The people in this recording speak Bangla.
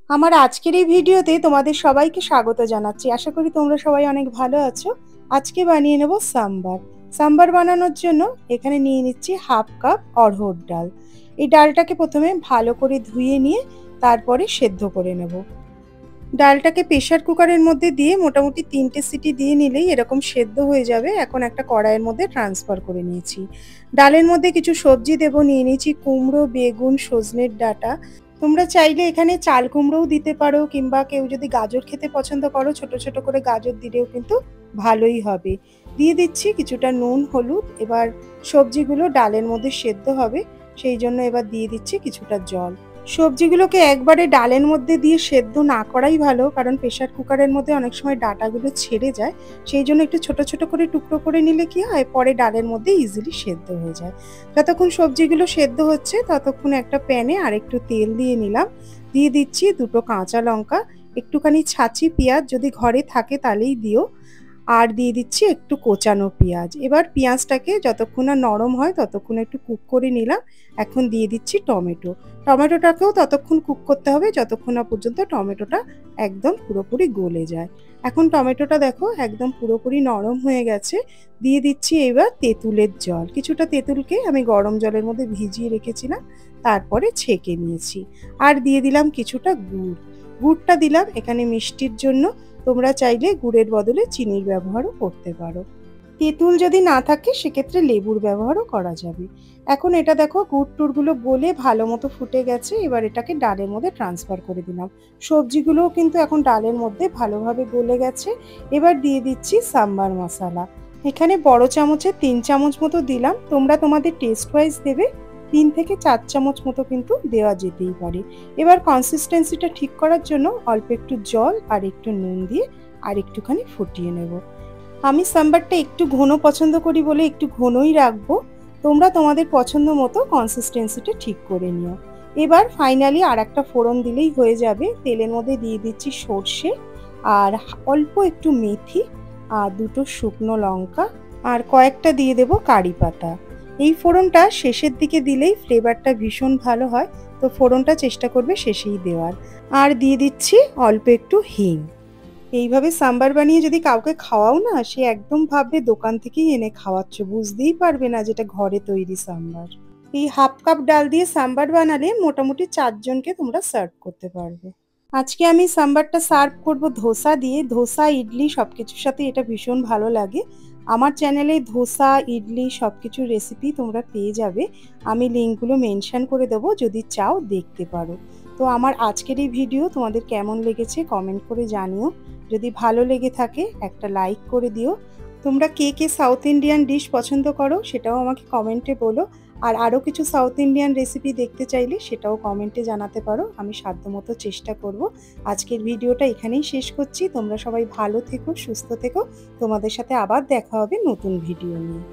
আমার আজকের এই ভিডিওতে তোমাদের সবাইকে স্বাগত জানাচ্ছি। আশা করি তোমরা সবাই অনেক ভালো আছো। আজকে বানিয়ে নেব সাম্বার। সাম্বার বানানোর জন্য এখানে নিয়ে নিচ্ছি হাফ কাপ অড়হর ডাল। এই ডালটাকে প্রথমে ভালো করে ধুয়ে নিয়ে তারপরে সেদ্ধ করে নেব। ডালটাকে প্রেসার কুকারের মধ্যে দিয়ে মোটামুটি 3টে সিটি দিয়ে নিলেই এরকম সেদ্ধ হয়ে যাবে। এখন একটা কড়াইয়ের মধ্যে ট্রান্সফার করে নিয়েছি। ডালের মধ্যে কিছু সবজি দেবো। নিয়ে নিয়েছি কুমড়ো, বেগুন, সজনের ডাঁটা। তোমরা চাইলে এখানে চাল কুমড়োও দিতে পারো, কিংবা কেউ যদি গাজর খেতে পছন্দ করো ছোট ছোট করে গাজর দিলেও কিন্তু ভালোই হবে। দিয়ে দিচ্ছি কিছুটা নুন, হলুদ। এবার সবজিগুলো ডালের মধ্যে সেদ্ধ হবে, সেই জন্য এবার দিয়ে দিচ্ছি কিছুটা জল। সবজিগুলোকে একবারে ডালের মধ্যে দিয়ে সেদ্ধ না করাই ভালো, কারণ প্রেসার কুকারের মধ্যে অনেক সময় ডাঁটাগুলো ছেড়ে যায়। সেই জন্য একটু ছোট ছোট করে টুকরো করে নিলে কি হয়, পরে ডালের মধ্যে ইজিলি সেদ্ধ হয়ে যায়। যতক্ষণ সবজিগুলো সেদ্ধ হচ্ছে ততক্ষণ একটা প্যানে আর একটু তেল দিয়ে নিলাম। দিয়ে দিচ্ছি দুটো কাঁচা লঙ্কা, একটুখানি ছাঁচি পেঁয়াজ যদি ঘরে থাকে তাহলেই দিও, আর দিয়ে দিচ্ছি একটু কোচানো পেঁয়াজ। এবার পেঁয়াজটাকে যতক্ষণ না নরম হয় ততক্ষণ একটু কুক করে নিলাম। এখন দিয়ে দিচ্ছি টমেটো। টমেটোটাকেও ততক্ষণ কুক করতে হবে যতক্ষণ না পর্যন্ত টমেটোটা একদম পুরোপুরি গলে যায়। এখন টমেটোটা দেখো একদম পুরোপুরি নরম হয়ে গেছে। দিয়ে দিচ্ছি এবার তেঁতুলের জল। কিছুটা তেঁতুলকে আমি গরম জলের মধ্যে ভিজিয়ে রেখেছিলাম, তারপরে ছেঁকে নিয়েছি। আর দিয়ে দিলাম কিছুটা গুড়। গুড়টা দিলাম এখানে মিষ্টির জন্য। তোমরা চাইলে গুড়ের বদলে চিনির ব্যবহারও করতে পারো। তেঁতুল যদি না থাকে সেক্ষেত্রে লেবুর ব্যবহারও করা যাবে। এখন এটা দেখো গুড় টুড়গুলো গলে ভালো মতো ফুটে গেছে। এবার এটাকে ডালের মধ্যে ট্রান্সফার করে দিলাম। সবজিগুলোও কিন্তু এখন ডালের মধ্যে ভালোভাবে গলে গেছে। এবার দিয়ে দিচ্ছি সাম্বার মশলা। এখানে বড় চামচে 3 চামচ মতো দিলাম। তোমরা তোমাদের টেস্ট ওয়াইজ দেবে। 3 থেকে 4 চামচ মতো কিন্তু দেওয়া যেতেই পারে। এবার কনসিস্টেন্সিটা ঠিক করার জন্য অল্প একটু জল আর একটু নুন দিয়ে আর একটুখানি ফুটিয়ে নেব। আমি সাম্বারটা একটু ঘন পছন্দ করি বলে একটু ঘনই রাখবো। তোমরা তোমাদের পছন্দ মতো কনসিস্টেন্সিটা ঠিক করে নিও। এবার ফাইনালি আর একটা ফোড়ন দিলেই হয়ে যাবে। তেলের মধ্যে দিয়ে দিচ্ছি সর্ষে, আর অল্প একটু মেথি, আর দুটো শুকনো লঙ্কা, আর কয়েকটা দিয়ে দেব কারি পাতা। এই ফোড়নটা শেষের দিকে দিলেই ফ্লেভারটা ভীষণ ভালো হয়, তো ফোড়নটা চেষ্টা করবে শেষেই দেওয়ার। আর দিয়ে দিচ্ছি অল্প একটু হিং। এইভাবে সাম্বার বানিয়ে যদি কাউকে খাওয়াও না, সে একদম ভাববে দোকান থেকেই এনে খাওয়াচ্ছ, বুঝতেই পারবে না যেটা ঘরে তৈরি সাম্বার। এই হাফ কাপ ডাল দিয়ে সাম্বার বানালে মোটামুটি 4 জনকে তোমরা সার্ভ করতে পারবে। আজকে আমি সাম্বারটা সার্ভ করব ধোসা দিয়ে। ধোসা, ইডলি সবকিছুর সাথে এটা ভীষণ ভালো লাগে। আমার চ্যানেলে ধোসা, ইডলি সবকিছুর রেসিপি তোমরা পেয়ে যাবে। আমি লিঙ্কগুলো মেনশন করে দেবো, যদি চাও দেখতে পারো। তো আমার আজকের এই ভিডিও তোমাদের কেমন লেগেছে কমেন্ট করে জানিও। যদি ভালো লেগে থাকে একটা লাইক করে দিও। তোমরা কে কে সাউথ ইন্ডিয়ান ডিশ পছন্দ করো সেটাও আমাকে কমেন্টে বলো। আর আরও কিছু সাউথ ইন্ডিয়ান রেসিপি দেখতে চাইলে সেটাও কমেন্টে জানাতে পারো। আমি সাধ্যমতো চেষ্টা করব। আজকের ভিডিওটা এখানেই শেষ করছি। তোমরা সবাই ভালো থেকো, সুস্থ থেকো। তোমাদের সাথে আবার দেখা হবে নতুন ভিডিও নিয়ে।